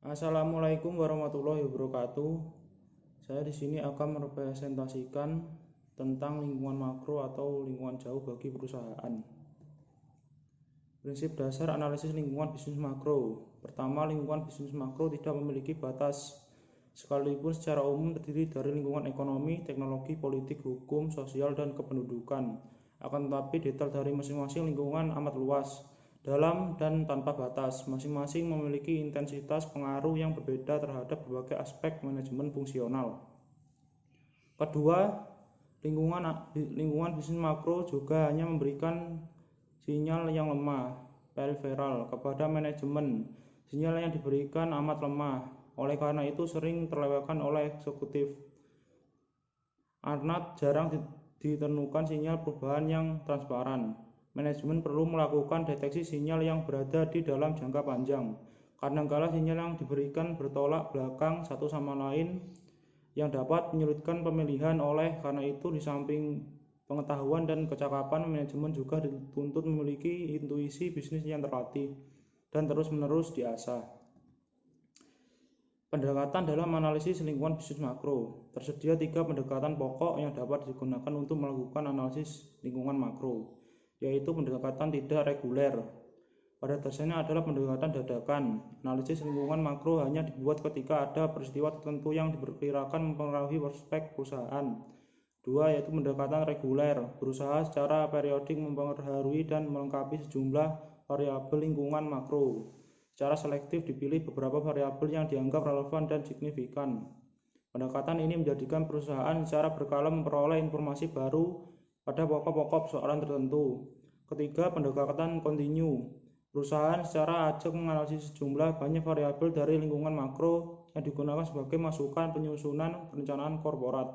Assalamualaikum warahmatullahi wabarakatuh. Saya di sini akan merepresentasikan tentang lingkungan makro atau lingkungan jauh bagi perusahaan. Prinsip dasar analisis lingkungan bisnis makro. Pertama, lingkungan bisnis makro tidak memiliki batas, sekalipun secara umum terdiri dari lingkungan ekonomi, teknologi, politik, hukum, sosial, dan kependudukan. Akan tetapi detail dari masing-masing lingkungan amat luas, dalam dan tanpa batas. Masing-masing memiliki intensitas pengaruh yang berbeda terhadap berbagai aspek manajemen fungsional. Kedua, lingkungan bisnis makro juga hanya memberikan sinyal yang lemah, periferal, kepada manajemen. Sinyal yang diberikan amat lemah, oleh karena itu sering terlewatkan oleh eksekutif. Karena jarang ditemukan sinyal perubahan yang transparan. Manajemen perlu melakukan deteksi sinyal yang berada di dalam jangka panjang. Kadangkala sinyal yang diberikan bertolak belakang satu sama lain yang dapat menyulitkan pemilihan. Oleh karena itu, di samping pengetahuan dan kecakapan, manajemen juga dituntut memiliki intuisi bisnis yang terlatih dan terus-menerus diasah. Pendekatan dalam analisis lingkungan bisnis makro. Tersedia 3 pendekatan pokok yang dapat digunakan untuk melakukan analisis lingkungan makro, yaitu pendekatan tidak reguler. Pada dasarnya adalah pendekatan dadakan. Analisis lingkungan makro hanya dibuat ketika ada peristiwa tertentu yang diperkirakan mempengaruhi prospek perusahaan. 2, yaitu pendekatan reguler, berusaha secara periodik mempengaruhi dan melengkapi sejumlah variabel lingkungan makro. Secara selektif dipilih beberapa variabel yang dianggap relevan dan signifikan. Pendekatan ini menjadikan perusahaan secara berkala memperoleh informasi baru pada pokok-pokok persoalan tertentu. Ketiga, pendekatan kontinu. Perusahaan secara acak menganalisis sejumlah banyak variabel dari lingkungan makro yang digunakan sebagai masukan penyusunan perencanaan korporat.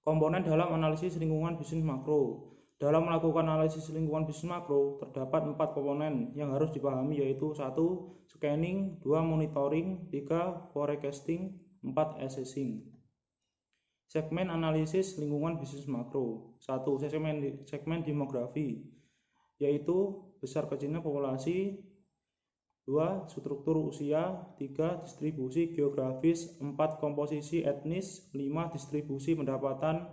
Komponen dalam analisis lingkungan bisnis makro. Dalam melakukan analisis lingkungan bisnis makro, terdapat 4 komponen yang harus dipahami, yaitu 1. Scanning, 2. Monitoring, 3. Forecasting, 4. Assessing. Segmen analisis lingkungan bisnis makro. 1. Segmen demografi, yaitu besar kecilnya populasi. 2. Struktur usia. 3. Distribusi geografis. 4. Komposisi etnis. 5. Distribusi pendapatan.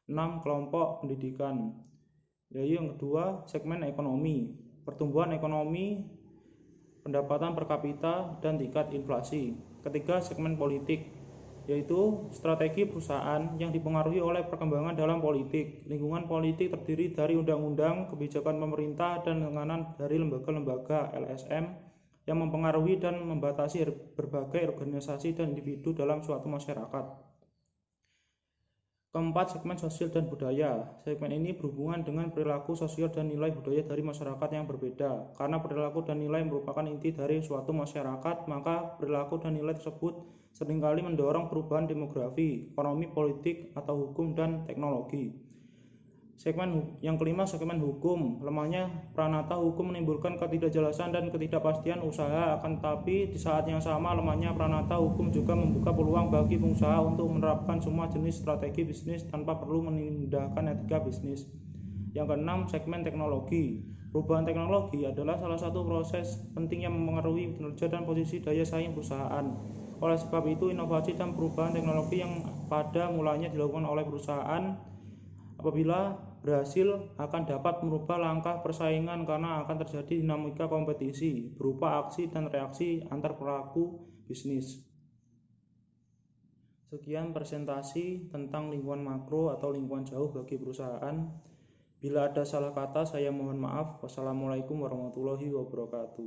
6. Kelompok pendidikan. Yaitu yang kedua, segmen ekonomi, pertumbuhan ekonomi, pendapatan per kapita, dan tingkat inflasi. Ketiga, segmen politik, yaitu strategi perusahaan yang dipengaruhi oleh perkembangan dalam politik. Lingkungan politik terdiri dari undang-undang, kebijakan pemerintah, dan tekanan dari lembaga-lembaga LSM yang mempengaruhi dan membatasi berbagai organisasi dan individu dalam suatu masyarakat. Keempat, segmen sosial dan budaya. Segmen ini berhubungan dengan perilaku sosial dan nilai budaya dari masyarakat yang berbeda. Karena perilaku dan nilai merupakan inti dari suatu masyarakat, maka perilaku dan nilai tersebut seringkali mendorong perubahan demografi, ekonomi, politik, atau hukum dan teknologi. Segmen yang kelima, segmen hukum. Lemahnya pranata hukum menimbulkan ketidakjelasan dan ketidakpastian usaha, akan tetapi di saat yang sama lemahnya pranata hukum juga membuka peluang bagi pengusaha untuk menerapkan semua jenis strategi bisnis tanpa perlu menindakkan etika bisnis. Yang keenam, segmen teknologi. Perubahan teknologi adalah salah satu proses penting yang mempengaruhi kinerja dan posisi daya saing perusahaan. Oleh sebab itu, inovasi dan perubahan teknologi yang pada mulanya dilakukan oleh perusahaan apabila berhasil akan dapat merubah langkah persaingan karena akan terjadi dinamika kompetisi berupa aksi dan reaksi antar pelaku bisnis. Sekian presentasi tentang lingkungan makro atau lingkungan jauh bagi perusahaan. Bila ada salah kata, saya mohon maaf. Wassalamualaikum warahmatullahi wabarakatuh.